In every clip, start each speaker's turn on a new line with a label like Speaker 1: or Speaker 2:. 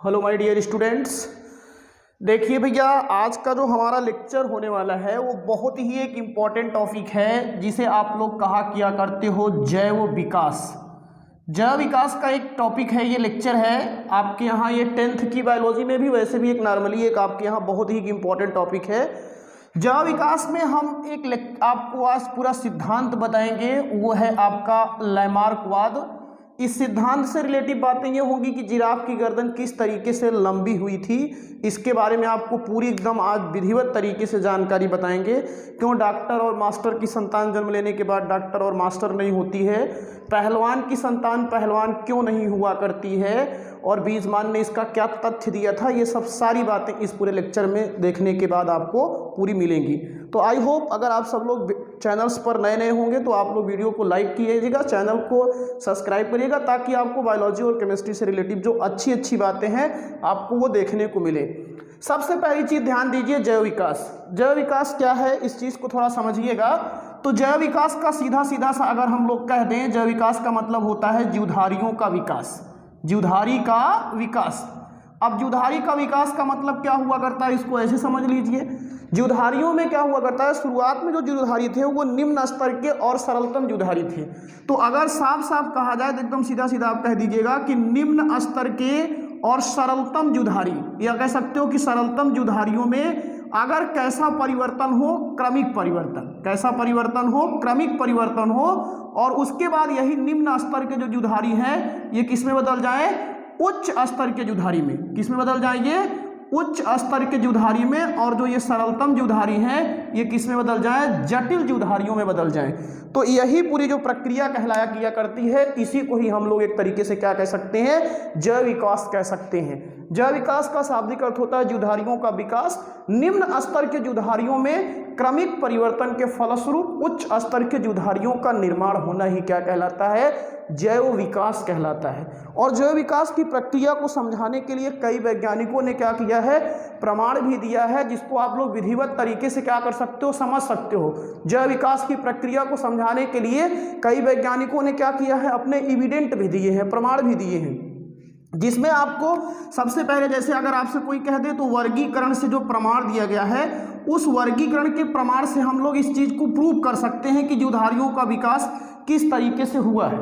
Speaker 1: Hello my dear students. देखिए भैया, आज का जो हमारा लेक्चर होने वाला है वो बहुत ही एक इम्पॉर्टेंट टॉपिक है जिसे आप लोग कहा किया करते हो जैव विकास। जैव विकास का एक टॉपिक है, ये लेक्चर है आपके यहाँ। ये 10th की बायोलॉजी में भी वैसे भी एक नॉर्मली एक आपके यहाँ बहुत ही इम्पॉर्टेंट टॉपिक है। जैव विकास में हम आपको आज पूरा सिद्धांत बताएंगे, वो है आपका लैमार्कवाद। इस सिद्धांत से रिलेटिव बातें ये होंगी कि जिराफ की गर्दन किस तरीके से लंबी हुई थी, इसके बारे में आपको पूरी एकदम आज विधिवत तरीके से जानकारी बताएंगे। क्यों डॉक्टर और मास्टर की संतान जन्म लेने के बाद डॉक्टर और मास्टर नहीं होती है, पहलवान की संतान पहलवान क्यों नहीं हुआ करती है, और बीजमान ने इसका क्या तथ्य दिया था, ये सब सारी बातें इस पूरे लेक्चर में देखने के बाद आपको पूरी मिलेंगी। तो आई होप अगर आप सब लोग चैनल्स पर नए नए होंगे तो आप लोग वीडियो को लाइक कीजिएगा, चैनल को सब्सक्राइब करिएगा, ताकि आपको बायोलॉजी और केमिस्ट्री से रिलेटिव जो अच्छी अच्छी बातें हैं आपको वो देखने को मिले। सबसे पहली चीज़ ध्यान दीजिए, जैव विकास। जैव विकास क्या है, इस चीज़ को थोड़ा समझिएगा। तो जैव विकास का सीधा सीधा सा अगर हम लोग कह दें, जैव विकास का मतलब होता है जीवधारियों का विकास। जीवधारी का विकास। अब जीवधारी का विकास का मतलब क्या हुआ करता है, इसको ऐसे समझ लीजिए। जीवधारियों में क्या हुआ करता है, शुरुआत में जो जीवधारी थे वो निम्न स्तर के और सरलतम जीवधारी थे। तो अगर साफ साफ कहा जाए तो एकदम सीधा सीधा आप कह दीजिएगा कि निम्न स्तर के और सरलतम जीवधारी, या कह सकते हो कि सरलतम जीवधारियों में अगर कैसा परिवर्तन हो, क्रमिक परिवर्तन, कैसा परिवर्तन हो, क्रमिक परिवर्तन हो, और उसके बाद यही निम्न स्तर के जो जीवधारी हैं ये किस में बदल जाए, उच्च स्तर के जीवधारी में। किस में बदल जाएंगे, उच्च स्तर के जीवधारी में। और जो ये सरलतम जीवधारी हैं ये किस में बदल जाए, जटिल जीवधारियों में बदल जाएं। तो यही पूरी जो प्रक्रिया कहलाया किया करती है, इसी को ही हम लोग एक तरीके से क्या कह सकते हैं, जैव विकास कह सकते हैं। जैव विकास का शाब्दिक अर्थ होता है जीवधारियों का विकास। निम्न स्तर के जीवधारियों में क्रमिक परिवर्तन के फलस्वरूप उच्च स्तर के जीवधारियों का निर्माण होना ही क्या कहलाता है, जैव विकास कहलाता है। और जैव विकास की प्रक्रिया को समझाने के लिए कई वैज्ञानिकों ने क्या किया है, प्रमाण भी दिया है, जिसको आप लोग विधिवत तरीके से क्या कर सकते हो, समझ सकते हो। जैव विकास की प्रक्रिया को समझाने के लिए कई वैज्ञानिकों ने क्या किया है, अपने एविडेंट भी दिए हैं, प्रमाण भी दिए हैं, जिसमें आपको सबसे पहले जैसे अगर आपसे कोई कह दे तो वर्गीकरण से जो प्रमाण दिया गया है, उस वर्गीकरण के प्रमाण से हम लोग इस चीज़ को प्रूव कर सकते हैं कि जीवधारियों का विकास किस तरीके से हुआ है।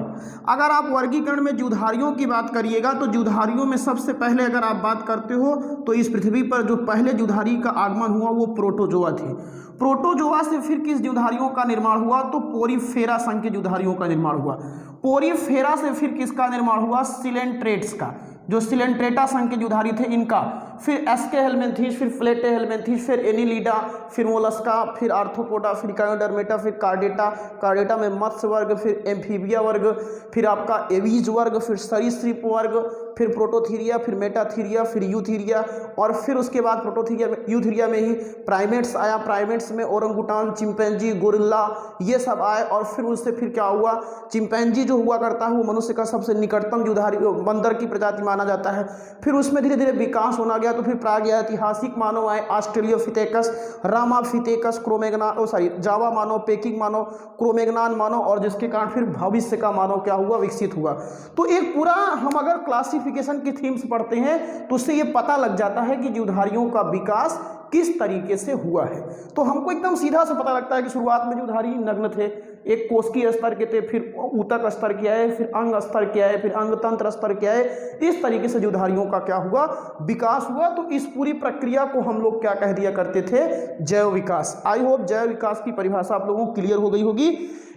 Speaker 1: अगर आप वर्गीकरण में जीवधारियों की बात करिएगा तो जीवधारियों में सबसे पहले अगर आप बात करते हो तो इस पृथ्वी पर जो पहले जीवधारी का आगमन हुआ वो प्रोटोजोआ थे। प्रोटोजोआ से फिर किस जीवधारियों का निर्माण हुआ, तो पोरीफेरा संघ के जीवधारियों का निर्माण हुआ। पोरीफेरा से फिर किसका निर्माण हुआ, सिलेंट्रेट्स का, जो सिलेंट्रेटा संघ के जीवधारी थे इनका। फिर एस्के हेलमिन्थीस, फिर प्लेटे हेलमिन्थीस, फिर एनिलिडा, फिर मोलस्का, फिर आर्थ्रोपोडा, फिर कायोडर्मेटा, फिर कार्डेटा, कार्डेटा में मत्स्य वर्ग, फिर एम्फीबिया वर्ग, फिर आपका एवीज वर्ग, फिर सरीसृप वर्ग, फिर प्रोटोथीरिया, फिर मेटाथीरिया, फिर यूथीरिया, और फिर उसके बाद प्रोटोथीरिया यूथीरिया में ही प्राइमेट्स आया। प्राइमेट्स में ओरंगुटान, चिंपैंजी, गोरिल्ला, ये सब आए। और फिर उससे फिर क्या हुआ, चिंपैंजी जो हुआ करता है वो मनुष्य का सबसे निकटतम जीवधारी बंदर की प्रजाति माना जाता है। फिर उसमें धीरे धीरे विकास होना गया, तो फिर प्रागैतिहासिक मानव आए, ऑस्ट्रेलियोपिथेकस, रामाफिथेकस, जावा मानव, पेकिंग मानव, क्रोमेगनान मानव, और जिसके कारण फिर भविष्य का मानव क्या हुआ, विकसित हुआ। तो एक पूरा हम अगर क्लासिफिकेशन की थीम्स पढ़ते हैं तो उससे ये पता लग जाता है कि जीवधारियों का विकास किस तरीके से हुआ है। तो हमको एकदम सीधा से पता लगता है कि शुरुआत में जीवधारी नग्न थे, एक कोशिकीय स्तर के थे, फिर ऊतक स्तर के आए, फिर अंग स्तर के आए, फिर अंग तंत्र स्तर के आए। इस तरीके से जीवधारियों का क्या हुआ, विकास हुआ। तो इस पूरी प्रक्रिया को हम लोग क्या कह दिया करते थे, जैव विकास। आई होप जैव विकास की परिभाषा आप लोगों को क्लियर हो गई होगी।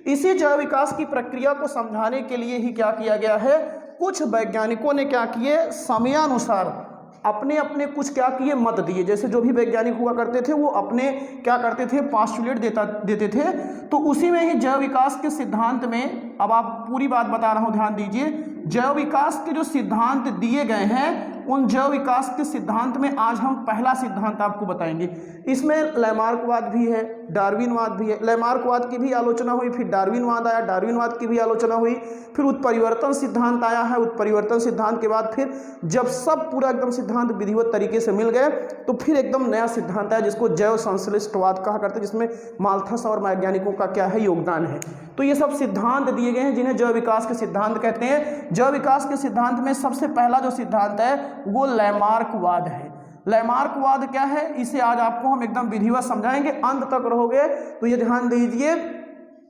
Speaker 1: इसी जैव विकास की प्रक्रिया को समझाने के लिए ही क्या किया गया है, कुछ वैज्ञानिकों ने क्या किए, समयानुसार अपने अपने कुछ क्या किए, मत दिए। जैसे जो भी वैज्ञानिक हुआ करते थे वो अपने क्या करते थे, पास्टुलेट देते थे। तो उसी में ही जैव विकास के सिद्धांत में, अब आप पूरी बात बता रहा हूँ, ध्यान दीजिए। जैव विकास के जो सिद्धांत दिए गए हैं, उन जैव विकास के सिद्धांत में आज हम पहला सिद्धांत आपको बताएंगे। इसमें लैमार्कवाद भी है, डार्विनवाद भी है। लैमार्कवाद की भी आलोचना हुई, फिर डार्विनवाद आया, डार्विनवाद की भी आलोचना हुई, फिर उत्परिवर्तन सिद्धांत आया है। उत्परिवर्तन सिद्धांत के बाद फिर जब सब पूरा एकदम सिद्धांत विधिवत तरीके से मिल गए तो फिर एकदम नया सिद्धांत आया जिसको जैव संश्लिष्टवाद कहा करते हैं, जिसमें माल्थस और वैज्ञानिकों का क्या है, योगदान है। तो ये सब सिद्धांत दिए गए हैं जिन्हें जैव विकास के सिद्धांत कहते हैं। जैव विकास के सिद्धांत में सबसे पहला जो सिद्धांत है वो लैमार्कवाद है। लैमार्कवाद क्या है, इसे आज आपको हम एकदम विधिवत समझाएंगे, अंत तक रहोगे तो ये ध्यान दीजिए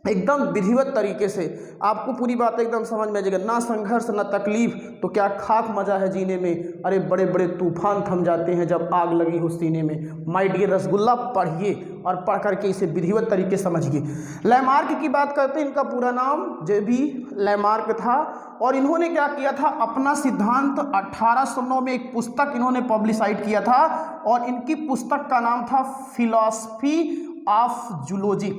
Speaker 1: एकदम विधिवत तरीके से आपको पूरी बात एकदम समझ में आ जाएगा। ना संघर्ष ना तकलीफ तो क्या खाक मजा है जीने में, अरे बड़े बड़े तूफान थम जाते हैं जब आग लगी हो सीने में। माय डियर रसगुल्ला पढ़िए और पढ़ करके इसे विधिवत तरीके समझिए। लैमार्क की बात करते हैं, इनका पूरा नाम जे.बी. लैमार्क था और इन्होंने क्या किया था, अपना सिद्धांत 1809 में एक पुस्तक इन्होंने पब्लिसाइड किया था और इनकी पुस्तक का नाम था फिलॉसफी ऑफ जूलॉजी।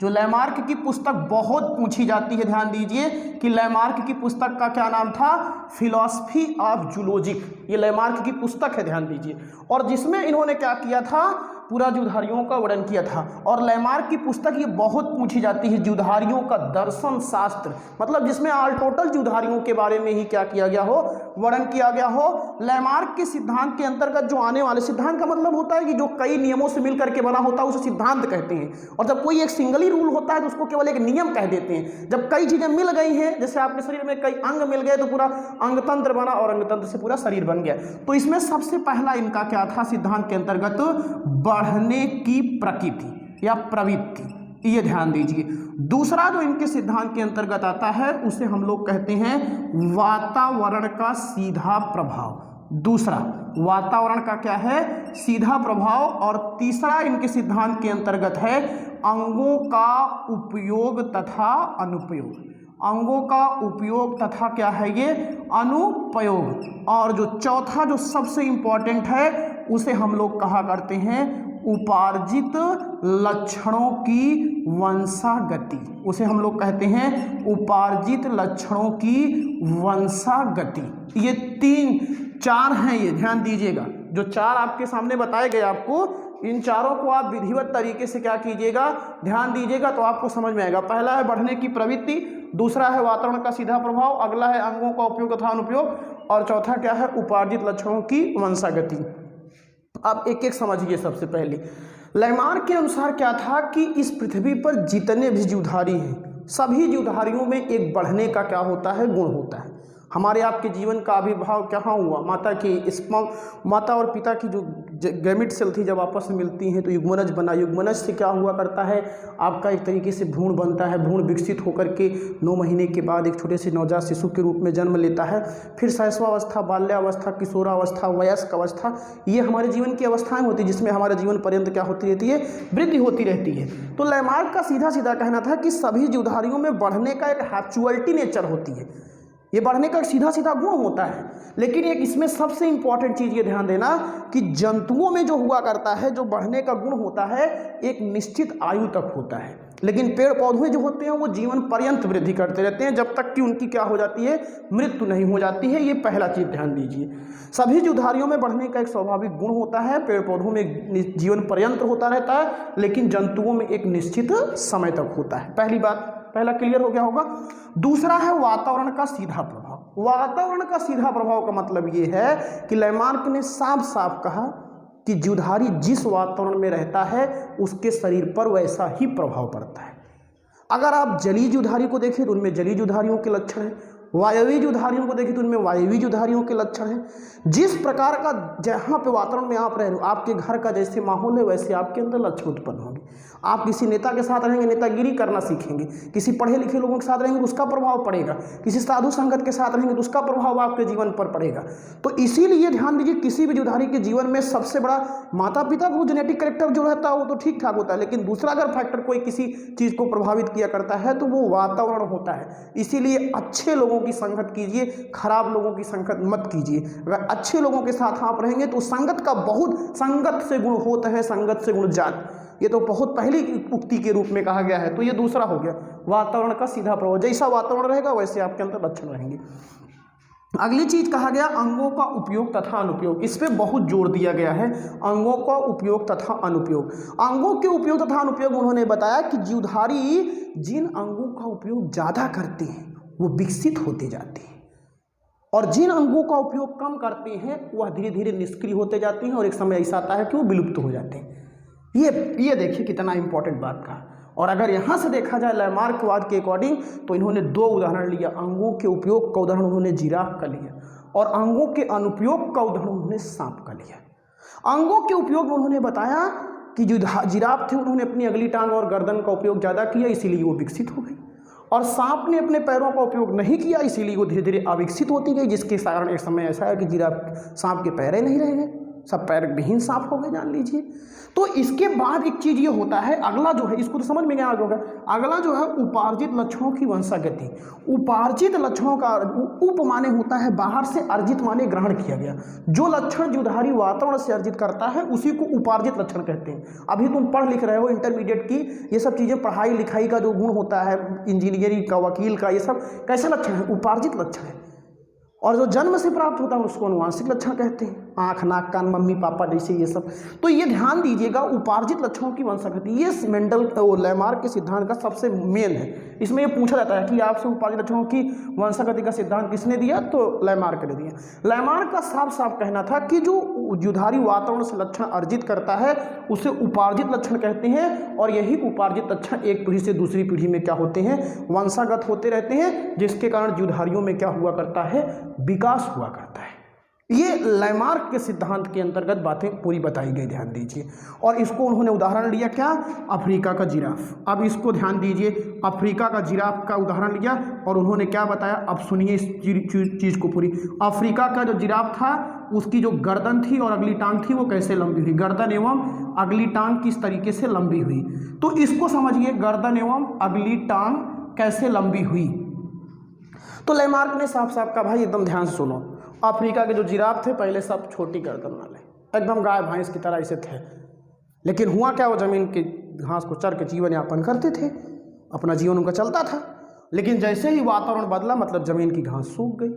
Speaker 1: जो लैमार्क की पुस्तक बहुत पूछी जाती है, ध्यान दीजिए कि लैमार्क की पुस्तक का क्या नाम था, फिलॉसफी ऑफ जूलॉजी। ये लैमार्क की पुस्तक है, ध्यान दीजिए, और जिसमें इन्होंने क्या किया था, पूरा जीवधारियों का वर्णन किया था। और लैमार्क की पुस्तक ये बहुत पूछी जाती है, जीवधारियों का दर्शन शास्त्र, मतलब जिसमें ऑल टोटल जीवधारियों के बारे में ही क्या किया गया हो, वर्णन किया गया हो। लैमार्क के सिद्धांत के अंतर्गत जो आने वाले, सिद्धांत का मतलब होता है कि जो कई नियमों से मिलकर के बना होता है उसे सिद्धांत कहते हैं। और जब कोई एक सिंगल ही रूल होता है तो उसको केवल एक नियम कह देते हैं। जब कई चीजें मिल गई हैं, जैसे आपके शरीर में कई अंग मिल गए तो पूरा अंगतंत्र बना और अंगतंत्र से पूरा शरीर बन गया। तो इसमें सबसे पहला इनका क्या था सिद्धांत के अंतर्गत, बढ़ने की प्रकृति या प्रवृत्ति, ये ध्यान दीजिए। दूसरा जो इनके सिद्धांत के अंतर्गत आता है उसे हम लोग कहते हैं वातावरण का सीधा प्रभाव। दूसरा वातावरण का क्या है, सीधा प्रभाव। और तीसरा इनके सिद्धांत के अंतर्गत है अंगों का उपयोग तथा अनुपयोग। अंगों का उपयोग तथा क्या है ये, अनुपयोग। और जो चौथा जो सबसे इंपॉर्टेंट है उसे हम लोग कहा करते हैं उपार्जित लक्षणों की वंशागति। उसे हम लोग कहते हैं उपार्जित लक्षणों की वंशागति। ये चार हैं, ये ध्यान दीजिएगा। जो चार आपके सामने बताए गए आपको, इन चारों को आप विधिवत तरीके से क्या कीजिएगा, ध्यान दीजिएगा तो आपको समझ में आएगा। पहला है बढ़ने की प्रवृत्ति, दूसरा है वातावरण का सीधा प्रभाव, अगला है अंगों का उपयोग तथा अनुपयोग, और चौथा क्या है, उपार्जित लक्षणों की वंशागति। अब एक एक समझिए। सबसे पहले लैमार्क के अनुसार क्या था कि इस पृथ्वी पर जितने भी जीवधारी हैं, सभी जीवधारियों में एक बढ़ने का क्या होता है, गुण होता है। हमारे आपके जीवन का आविर्भाव कहाँ हुआ, माता की स्पर्म, माता और पिता की जो गैमेट सेल थी जब आपस में मिलती हैं तो युग्मनज बना। युग्मनज से क्या हुआ करता है, आपका एक तरीके से भ्रूण बनता है। भ्रूण विकसित होकर के 9 महीने के बाद एक छोटे से नवजात शिशु के रूप में जन्म लेता है। फिर शैशवावस्था, बाल्यावस्था, किशोरावस्था, वयस्क अवस्था, ये हमारे जीवन की अवस्थाएं होती हैं जिसमें हमारे जीवन पर्यंत क्या होती रहती है, वृद्धि होती रहती है। तो लैमार्क का सीधा सीधा कहना था कि सभी जीवधारियों में बढ़ने का एक हैप्चुअलिटी नेचर होती है, ये बढ़ने का सीधा सीधा गुण होता है। लेकिन एक इसमें सबसे इंपॉर्टेंट चीज़ ये ध्यान देना कि जंतुओं में जो हुआ करता है, जो बढ़ने का गुण होता है, एक निश्चित आयु तक होता है। लेकिन पेड़ पौधे जो होते हैं वो जीवन पर्यंत वृद्धि करते रहते हैं जब तक कि उनकी क्या हो जाती है, मृत्यु नहीं हो जाती है। ये पहला चीज़ ध्यान दीजिए। सभी जीवधारियों में बढ़ने का एक स्वाभाविक गुण होता है। पेड़ पौधों में जीवन पर्यंत होता रहता है, लेकिन जंतुओं में एक निश्चित समय तक होता है। पहली बात, पहला क्लियर हो गया होगा। दूसरा है वातावरण का सीधा प्रभाव। वातावरण का सीधा प्रभाव का मतलब ये है कि लैमार्क ने साफ साफ कहा कि जीवधारी जिस वातावरण में रहता है उसके शरीर पर वैसा ही प्रभाव पड़ता है। अगर आप जलीय जीवधारी को देखें तो उनमें जलीय जीवधारियों के लक्षण हैं, वायवीय जीवधारियों को देखें तो उनमें वायवीय जीवधारियों के लक्षण हैं। जिस प्रकार का जहाँ पे वातावरण में आप रह रहे हो, आपके घर का जैसे माहौल है वैसे आपके अंदर लक्षण उत्पन्न होंगे। आप किसी नेता के साथ रहेंगे, नेतागिरी करना सीखेंगे। किसी पढ़े लिखे लोगों के साथ रहेंगे तो उसका प्रभाव पड़ेगा। किसी साधु संगत के साथ रहेंगे तो उसका प्रभाव आपके जीवन पर पड़ेगा। तो इसीलिए ध्यान दीजिए, किसी भी जीवधारी के जीवन में सबसे बड़ा माता पिता को जेनेटिक कैरेक्टर जो रहता है वो तो ठीक ठाक होता है, लेकिन दूसरा अगर फैक्टर कोई किसी चीज़ को प्रभावित किया करता है तो वो वातावरण होता है। इसीलिए अच्छे लोगों की संगत कीजिए, खराब लोगों की संगत मत कीजिए। अगर अच्छे लोगों के साथ आप रहेंगे तो संगत का बहुत, संगत से गुण होता है, संगत से गुण जात, ये तो बहुत पहली उक्ति के रूप में कहा गया है। तो ये दूसरा हो गया, वातावरण का सीधा प्रभाव। जैसा वातावरण रहेगा वैसे आपके अंदर लक्षण रहेंगे। अगली चीज कहा गया अंगों का उपयोग तथा अनुपयोग। इस पे बहुत जोर दिया गया है, अंगों का उपयोग तथा अनुपयोग। अंगों के उपयोग तथा अनुपयोग उन्होंने बताया कि जीवधारी जिन अंगों का उपयोग ज़्यादा करते हैं वो विकसित होते जाते हैं, और जिन अंगों का उपयोग कम करते हैं वह धीरे धीरे निष्क्रिय होते जाते हैं, और एक समय ऐसा आता है कि वो विलुप्त हो जाते हैं। ये देखिए कितना इंपॉर्टेंट बात कहा। और अगर यहाँ से देखा जाए लैमार्कवाद के अकॉर्डिंग, तो इन्होंने दो उदाहरण लिया। अंगों के उपयोग का उदाहरण उन्होंने जिराफ का लिया, और अंगों के अनुपयोग का उदाहरण उन्होंने सांप का लिया। अंगों के उपयोग में उन्होंने बताया कि जो जिराफ थे उन्होंने अपनी अगली टांग और गर्दन का उपयोग ज़्यादा किया, इसीलिए वो विकसित हो गई, और सांप ने अपने पैरों का उपयोग नहीं किया, इसीलिए वो धीरे धीरे अविकसित होती गई, जिसके कारण एक समय ऐसा है कि जिराफ सांप के पैर ही नहीं रह गए, सब पैर विहीन सांप हो गए, जान लीजिए। तो इसके बाद एक चीज ये होता है, अगला जो है, इसको तो समझ में क्या होगा, अगला जो है उपार्जित लक्षणों की वंशागति। उपार्जित लक्षणों का उप माने होता है बाहर से, अर्जित माने ग्रहण किया गया। जो लक्षण जीवधारी वातावरण से अर्जित करता है उसी को उपार्जित लक्षण कहते हैं। अभी तुम पढ़ लिख रहे हो इंटरमीडिएट की, ये सब चीजें पढ़ाई लिखाई का जो गुण होता है, इंजीनियरिंग का, वकील का, ये सब कैसे लक्षण है? उपार्जित लक्षण है। और जो जन्म से प्राप्त होता है उसको अनुवांशिक लक्षण कहते हैं, आँख, नाक, कान, मम्मी पापा जैसे ये सब। तो ये ध्यान दीजिएगा, उपार्जित लक्षणों की वंशागति ये मेंडल लैमार्क के सिद्धांत का सबसे मेन है। इसमें ये पूछा जाता है कि आपसे उपार्जित लक्षणों की वंशागति का सिद्धांत किसने दिया? तो लैमार्क ने दिया। लैमार्क का साफ साफ कहना था कि जो जीवधारी वातावरण से लक्षण अर्जित करता है उसे उपार्जित लक्षण कहते हैं, और यही उपार्जित लक्षण एक पीढ़ी से दूसरी पीढ़ी में क्या होते हैं? वंशागत होते रहते हैं, जिसके कारण जीवधारियों में क्या हुआ करता है? विकास हुआ करता है। ये लैमार्क के सिद्धांत के अंतर्गत बातें पूरी बताई गई, ध्यान दीजिए। और इसको उन्होंने उदाहरण लिया क्या? अफ्रीका का जिराफ। अब इसको ध्यान दीजिए, अफ्रीका का जिराफ का उदाहरण लिया और उन्होंने क्या बताया, अब सुनिए इस चीज़ को पूरी। अफ्रीका का जो जिराफ था उसकी जो गर्दन थी और अगली टांग थी वो कैसे लंबी हुई, गर्दन एवं अगली टांग किस तरीके से लंबी हुई, तो इसको समझिए, गर्दन एवं अगली टांग कैसे लंबी हुई। तो लैमार्क ने साफ साफ कहा, भाई एकदम ध्यान से सुनो, अफ्रीका के जो जिराफ थे पहले सब छोटी गर्दन वाले, एकदम गाय भैंस की तरह ऐसे थे, लेकिन हुआ क्या, वो जमीन के घास को चर के जीवन यापन करते थे, अपना जीवन उनका चलता था। लेकिन जैसे ही वातावरण बदला, मतलब जमीन की घास सूख गई,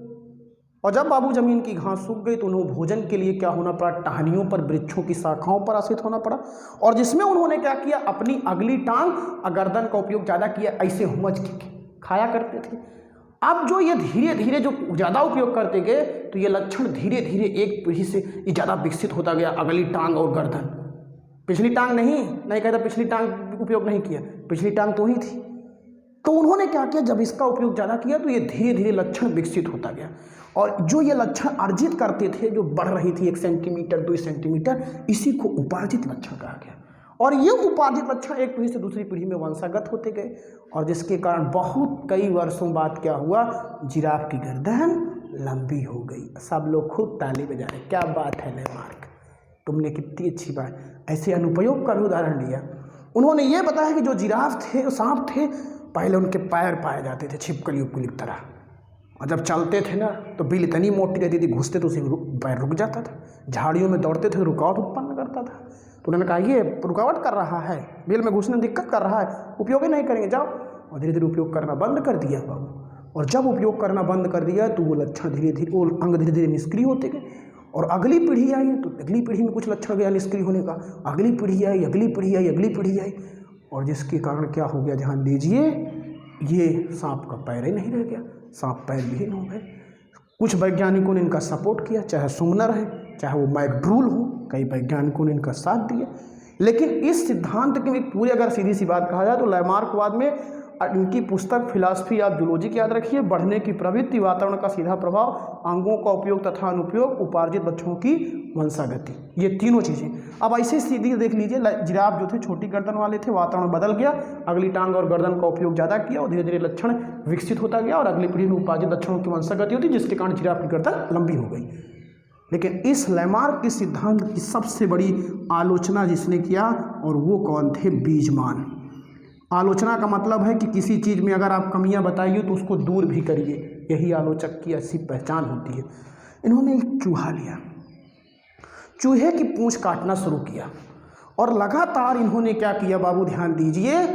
Speaker 1: और जब बाबू जमीन की घास सूख गई तो उन्हें भोजन के लिए क्या होना पड़ा? टहनियों पर, वृक्षों की शाखाओं पर आश्रित होना पड़ा, और जिसमें उन्होंने क्या किया, अपनी अगली टांग और गर्दन का उपयोग ज़्यादा किया, ऐसे हुमच के खाया करते थे। अब जो ये धीरे धीरे जो ज़्यादा उपयोग करते गए तो ये लक्षण धीरे धीरे एक पीढ़ी से ये ज़्यादा विकसित होता गया, अगली टांग और गर्दन। पिछली टांग नहीं कहता, पिछली टांग उपयोग नहीं किया, पिछली टांग तो ही थी। तो उन्होंने क्या किया, जब इसका उपयोग ज़्यादा किया तो ये धीरे धीरे लक्षण विकसित होता गया, और जो ये लक्षण अर्जित करते थे, जो बढ़ रही थी 1 सेंटीमीटर 2 सेंटीमीटर, इसी को उपार्जित लक्षण कहा गया। और ये उपार्जित लक्षण एक पीढ़ी से दूसरी पीढ़ी में वंशागत होते गए, और जिसके कारण बहुत कई वर्षों बाद क्या हुआ, जिराफ की गर्दन लंबी हो गई। सब लोग खूब ताली बजा रहे, क्या बात है लैमार्क, तुमने कितनी अच्छी बात। ऐसे अनुपयोग का भी उदाहरण लिया। उन्होंने ये बताया कि जो जिराफ थे, सांप थे, पहले उनके पैर पाए जाते थे छिपकली उपकली की तरह, और जब चलते थे ना तो बिल इतनी मोटी रहती थी, घुसते तो उसे पैर रुक जाता था, झाड़ियों में दौड़ते थे, रुकावट उत्पन्न करता था। तो उन्होंने कहा ये रुकावट कर रहा है, बिल में घुसने में दिक्कत कर रहा है, उपयोग ही नहीं करेंगे, जाओ। और धीरे धीरे उपयोग करना बंद कर दिया बाबू, और जब उपयोग करना बंद कर दिया तो वो लक्षण धीरे धीरे, वो अंग धीरे धीरे निष्क्रिय होते गए, और अगली पीढ़ी आई तो अगली पीढ़ी में कुछ लक्षण गया निष्क्रिय होने का, अगली पीढ़ी आई, अगली पीढ़ी आई, अगली पीढ़ी आई, और जिसके कारण क्या हो गया, ध्यान दीजिए, ये सांप का पैर ही नहीं रह गया, सांप पैर विहीन हो गए। कुछ वैज्ञानिकों ने इनका सपोर्ट किया, चाहे सुमनर है, चाहे वो मैकडूल हो, कई वैज्ञानिकों ने इनका साथ दिया। लेकिन इस सिद्धांत की एक पूरी अगर सीधी सी बात कहा जाए तो लैमार्कवाद में इनकी पुस्तक फिलॉसफी ऑफ जूलॉजी की याद रखिए, बढ़ने की प्रवृत्ति, वातावरण का सीधा प्रभाव, अंगों का उपयोग तथा अनुपयोग, उपार्जित लक्षणों की वंशागति, ये तीनों चीज़ें। अब ऐसे सीधी देख लीजिए, जिराफ जो थे छोटी गर्दन वाले थे, वातावरण बदल गया, अगली टांग और गर्दन का उपयोग ज़्यादा किया और धीरे धीरे लक्षण विकसित होता गया, और अगली पीढ़ी में उपार्जित लक्षणों की वंशागति होती, जिसके कारण जिराफ की गर्दन लंबी हो गई। लेकिन इस लैमार्क के सिद्धांत की सबसे बड़ी आलोचना जिसने किया, और वो कौन थे? बीजमान। आलोचना का मतलब है कि किसी चीज़ में अगर आप कमियां बताइए तो उसको दूर भी करिए, यही आलोचक की ऐसी पहचान होती है। इन्होंने एक चूहा लिया, चूहे की पूंछ काटना शुरू किया, और लगातार इन्होंने क्या किया बाबू, ध्यान दीजिए,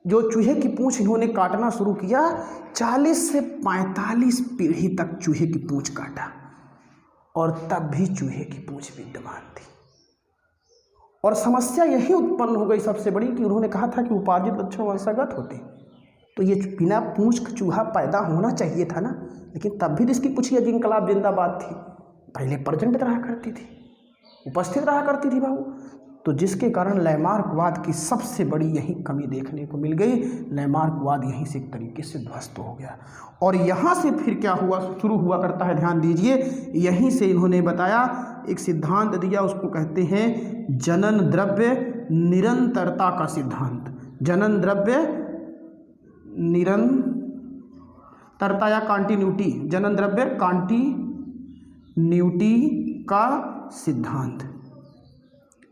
Speaker 1: जो चूहे की पूंछ इन्होंने काटना शुरू किया, 40 से 45 पीढ़ी तक चूहे की पूंछ काटा और तब भी चूहे की पूंछ विद्यमान थी। और समस्या यही उत्पन्न हो गई सबसे बड़ी कि उन्होंने कहा था कि उपार्जित लक्षण वंशागत होते, तो ये बिना पूंछ का चूहा पैदा होना चाहिए था ना, लेकिन तब भी इसकी पूंछ इंकलाब जिंदाबाद थी, पहले प्रेजेंट रहा करती थी, उपस्थित रहा करती थी बाबू। तो जिसके कारण लैमार्कवाद की सबसे बड़ी यही कमी देखने को मिल गई। लैमार्कवाद यहीं से एक तरीके से ध्वस्त हो गया और यहाँ से फिर क्या हुआ, शुरू हुआ करता है, ध्यान दीजिए। यहीं से इन्होंने बताया, एक सिद्धांत दिया, उसको कहते हैं जनन द्रव्य निरंतरता का सिद्धांत। जनन द्रव्य निरंतरता या कॉन्टिन्यूटी, जनन द्रव्य कॉन्टिन्यूटी का सिद्धांत,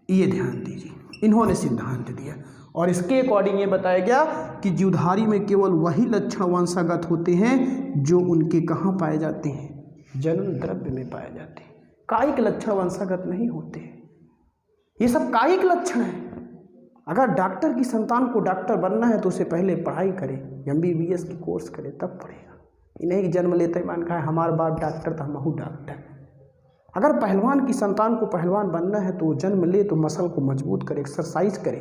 Speaker 1: ये ध्यान दीजिए, इन्होंने सिद्धांत दिया। और इसके अकॉर्डिंग ये बताया गया कि जीवधारी में केवल वही लक्षण वंशागत होते हैं जो उनके कहाँ पाए जाते हैं, जनन द्रव्य में पाए जाते हैं। कायिक लक्षण वंशागत नहीं होते, ये सब कायिक लक्षण है। अगर डॉक्टर की संतान को डॉक्टर बनना है तो उसे पहले पढ़ाई करे, MBBS की कोर्स करे, तब पढ़ेगा। इन्हें कि जन्म लेते ही मान कहा है हमारा बाप डॉक्टर तो हमहू डॉक्टर। अगर पहलवान की संतान को पहलवान बनना है तो वो जन्म ले तो मसल को मजबूत करे, एक्सरसाइज करे,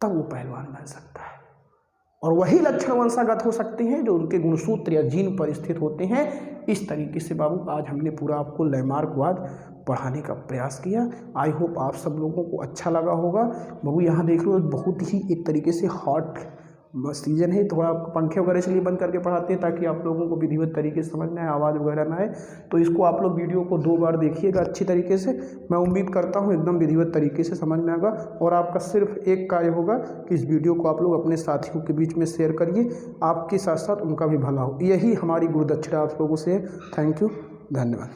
Speaker 1: तब वो पहलवान बन सकता है। और वही लक्षण वंशागत हो सकते हैं जो उनके गुणसूत्र या जीन पर स्थित होते हैं। इस तरीके से बाबू आज हमने पूरा आपको लैमार्कवाद पढ़ाने का प्रयास किया। आई होप आप सब लोगों को अच्छा लगा होगा। बाबू यहाँ देख लो, बहुत ही एक तरीके से हॉट सीजन है, थोड़ा पंखे वगैरह इसलिए बंद करके पढ़ाते हैं ताकि आप लोगों को विधिवत तरीके से समझ में आए, आवाज़ वगैरह ना आए। तो इसको आप लोग वीडियो को 2 बार देखिएगा अच्छी तरीके से। मैं उम्मीद करता हूँ एकदम विधिवत तरीके से समझ में आएगा। और आपका सिर्फ एक कार्य होगा कि इस वीडियो को आप लोग अपने साथियों के बीच में शेयर करिए, आपके साथ साथ उनका भी भला हो। यही हमारी गुरुदक्षिणा आप लोगों से है। थैंक यू, धन्यवाद।